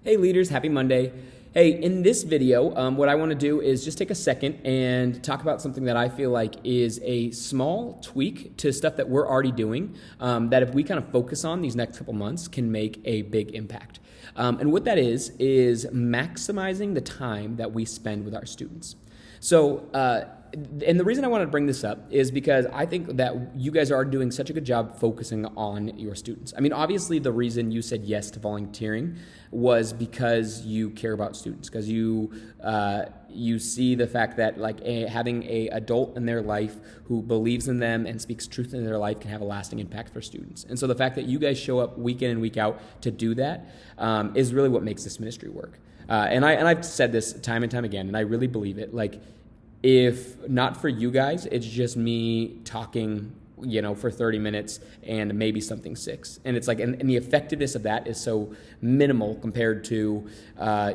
Hey leaders, happy Monday. Hey, in this video, what I want to do is just take a second and talk about something that I feel like is a small tweak to stuff that we're already doing that if we kind of focus on these next couple months can make a big impact. And what that is maximizing the time that we spend with our students. So, and the reason I wanted to bring this up is because I think that you guys are doing such a good job focusing on your students. I mean, obviously the reason you said yes to volunteering was because you care about students, because you see the fact that having a adult in their life who believes in them and speaks truth in their life can have a lasting impact for students. And so the fact that you guys show up week in and week out to do that is really what makes this ministry work. And I've said this time and time again, and I really believe it. If not for you guys, it's just me talking, for 30 minutes and maybe something 6. And it's and the effectiveness of that is so minimal compared to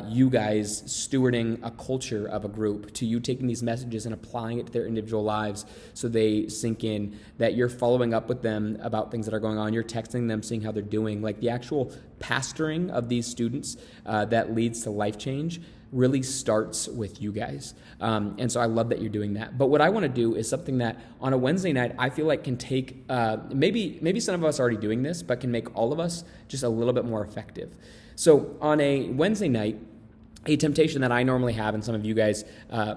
you guys stewarding a culture of a group, to you taking these messages and applying it to their individual lives so they sink in, that you're following up with them about things that are going on, you're texting them, seeing how they're doing. The actual pastoring of these students that leads to life change really starts with you guys. And so I love that you're doing that. But what I want to do is something that on a Wednesday night, I feel like can take, maybe some of us are already doing this, but can make all of us just a little bit more effective. So on a Wednesday night, a temptation that I normally have, and some of you guys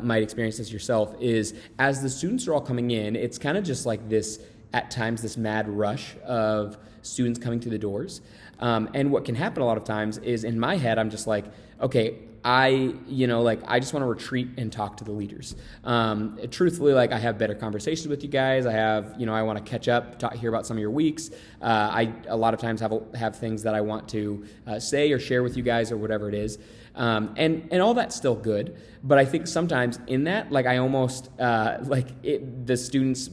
might experience this yourself, is as the students are all coming in, it's kind of just like this, at times, this mad rush of students coming through the doors. And what can happen a lot of times is in my head, I'm just like, okay, I just want to retreat and talk to the leaders. Truthfully, I have better conversations with you guys. I want to catch up, hear about some of your weeks. I a lot of times have things that I want to say or share with you guys or whatever it is. And all that's still good. But I think sometimes in that, I almost, the students,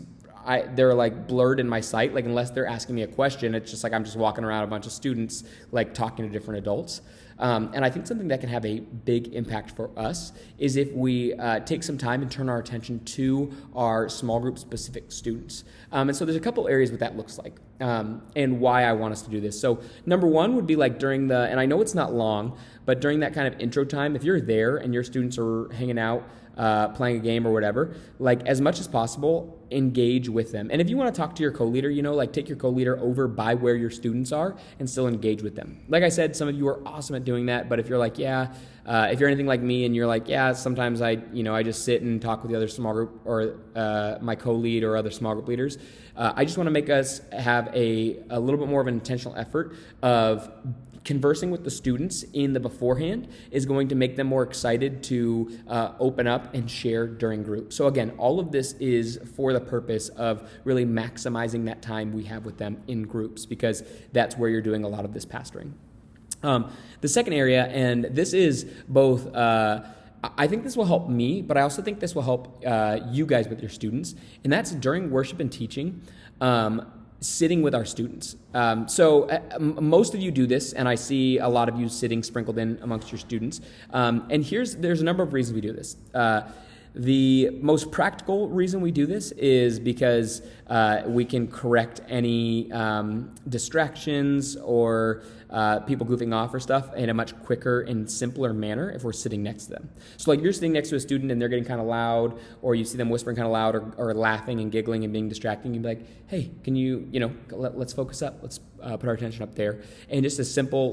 they're blurred in my sight. Unless they're asking me a question, it's just I'm just walking around a bunch of students, talking to different adults. And I think something that can have a big impact for us is if we take some time and turn our attention to our small group specific students. And so there's a couple areas what that looks like and why I want us to do this. So number one would be during and I know it's not long, but during that kind of intro time, if you're there and your students are hanging out, playing a game or whatever, as much as possible, engage with them. And if you want to talk to your co-leader, take your co-leader over by where your students are and still engage with them. Like I said, some of you are awesome at doing that, but if you're if you're anything like me and you're sometimes I just sit and talk with the other small group or my co-lead or other small group leaders, I just want to make us have a little bit more of an intentional effort of conversing with the students in the beforehand is going to make them more excited to open up and share during group. So again, all of this is for the purpose of really maximizing that time we have with them in groups, because that's where you're doing a lot of this pastoring. The second area, and this is both, I think this will help me, but I also think this will help you guys with your students, and that's during worship and teaching. Sitting with our students. So most of you do this, and I see a lot of you sitting sprinkled in amongst your students. And there's a number of reasons we do this. The most practical reason we do this is because we can correct any distractions or people goofing off or stuff in a much quicker and simpler manner if we're sitting next to them. So you're sitting next to a student and they're getting kind of loud, or you see them whispering kind of loud or laughing and giggling and being distracting. You'd be like, hey, can you, let's focus up. Let's put our attention up there. And just a simple,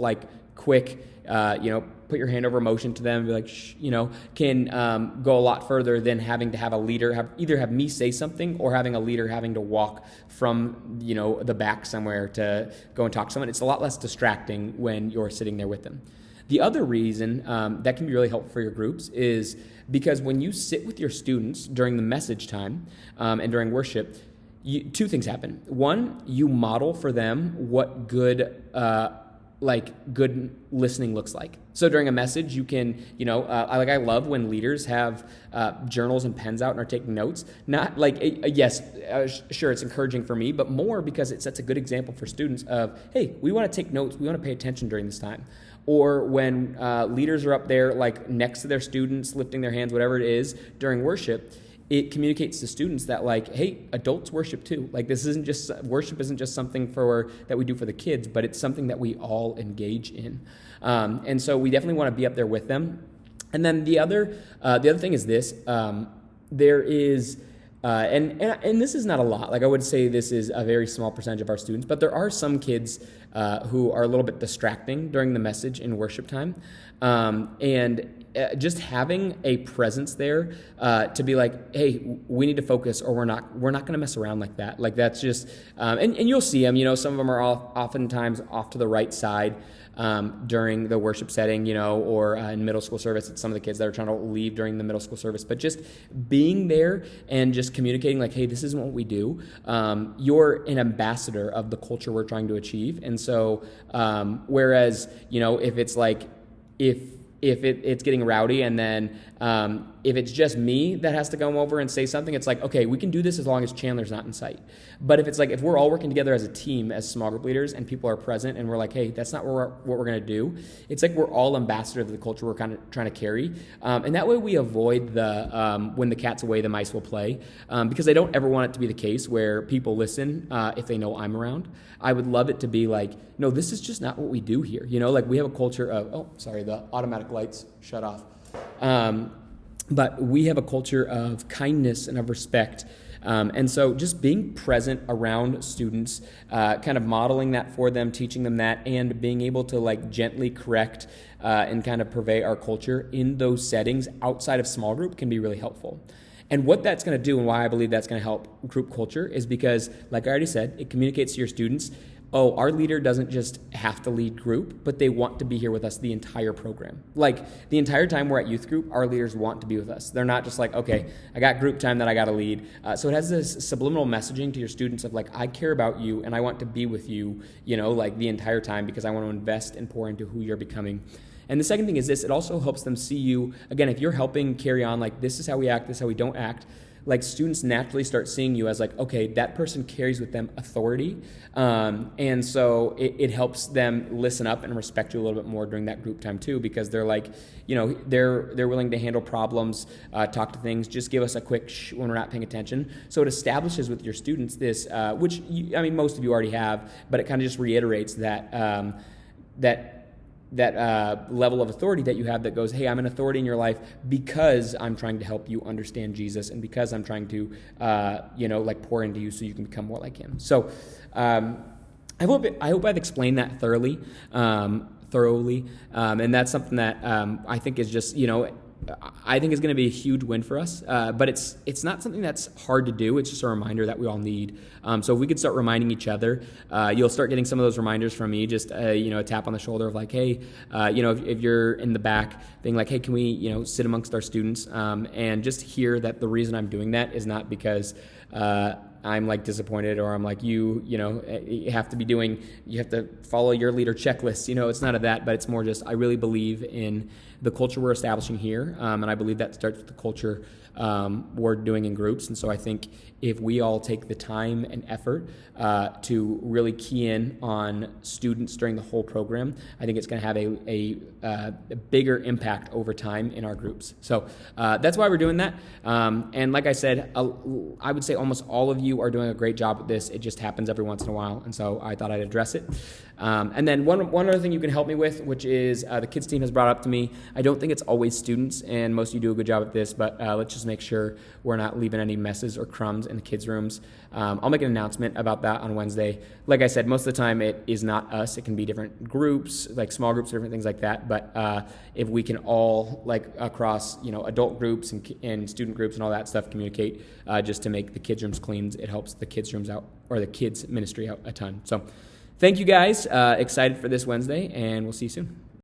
quick, put your hand over motion to them and be like, shh, can go a lot further than having to have a leader either have me say something or having a leader having to walk from, the back somewhere to go and talk to someone. It's a lot less distracting when you're sitting there with them. The other reason that can be really helpful for your groups is because when you sit with your students during the message time and during worship, two things happen. One, you model for them what good listening looks like. So during a message, you can, I love when leaders have journals and pens out and are taking notes. Not sure, it's encouraging for me, but more because it sets a good example for students of, hey, we want to take notes, we want to pay attention during this time. Or when leaders are up there, next to their students, lifting their hands, whatever it is, during worship, it communicates to students that like, hey, adults worship too. Like this isn't just worship isn't just something that we do for the kids, but it's something that we all engage in. And so we definitely want to be up there with them. And then the other thing is this: there is. And this is not a lot. Like I would say this is a very small percentage of our students, but there are some kids who are a little bit distracting during the message in worship time. Just having a presence there to be like, hey, we need to focus, or we're not going to mess around like that. Like that's just, and you'll see them. Some of them are oftentimes off to the right side during the worship setting, or in middle school service. It's some of the kids that are trying to leave during the middle school service. But just being there and just communicating like, hey, this isn't what we do. You're an ambassador of the culture we're trying to achieve. And so, whereas, if it's like, if it's getting rowdy, and then if it's just me that has to come over and say something, it's like, okay, we can do this as long as Chandler's not in sight. But if it's like, if we're all working together as a team, as small group leaders, and people are present, and we're like, hey, that's not what we're going to do, it's like we're all ambassadors of the culture we're kind of trying to carry. And that way we avoid the when the cat's away, the mice will play, because I don't ever want it to be the case where people listen if they know I'm around. I would love it to be like, no, this is just not what we do here. Like we have a culture of, the automatic lights shut off. But we have a culture of kindness and of respect. And so just being present around students, kind of modeling that for them, teaching them that, and being able to like gently correct and kind of purvey our culture in those settings outside of small group can be really helpful. And what that's going to do, and why I believe that's going to help group culture, is because, like I already said, it communicates to your students, oh, our leader doesn't just have to lead group, but they want to be here with us the entire program. Like the entire time we're at youth group, our leaders want to be with us. They're not just like, okay, I got group time that I got to lead. So it has this subliminal messaging to your students of like, I care about you and I want to be with you, like the entire time, because I want to invest and pour into who you're becoming. And the second thing is this: it also helps them see you, again, if you're helping carry on, like this is how we act, this is how we don't act, like students naturally start seeing you as like, okay, that person carries with them authority. And so it helps them listen up and respect you a little bit more during that group time too, because they're like, they're willing to handle problems, talk to things, just give us a quick shh when we're not paying attention. So it establishes with your students this, which most of you already have, but it kind of just reiterates that, that level of authority that you have that goes, hey, I'm an authority in your life because I'm trying to help you understand Jesus, and because I'm trying to, pour into you so you can become more like him. So I hope I've explained that thoroughly. And that's something that I think is just, I think is going to be a huge win for us, but it's not something that's hard to do. It's just a reminder that we all need. So if we could start reminding each other, you'll start getting some of those reminders from me. Just a tap on the shoulder of like, hey, if you're in the back, being like, hey, can we sit amongst our students, and just hear that the reason I'm doing that is not because I'm like disappointed, or I'm like, you have to follow your leader checklist. It's not of that, but it's more just, I really believe in the culture we're establishing here. And I believe that starts with the culture we're doing in groups. And so I think if we all take the time and effort to really key in on students during the whole program, I think it's going to have a bigger impact over time in our groups. So that's why we're doing that. And like I said, I would say almost all of you are doing a great job with this. It just happens every once in a while. And so I thought I'd address it. And then one other thing you can help me with, which is the kids team has brought up to me. I don't think it's always students, and most of you do a good job at this, but let's just make sure we're not leaving any messes or crumbs in the kids' rooms. I'll make an announcement about that on Wednesday. Like I said, most of the time it is not us. It can be different groups, like small groups, different things like that. But if we can all, like across adult groups and student groups and all that stuff, communicate just to make the kids' rooms clean, it helps the kids' rooms out, or the kids' ministry out a ton. So thank you guys. Excited for this Wednesday, and we'll see you soon.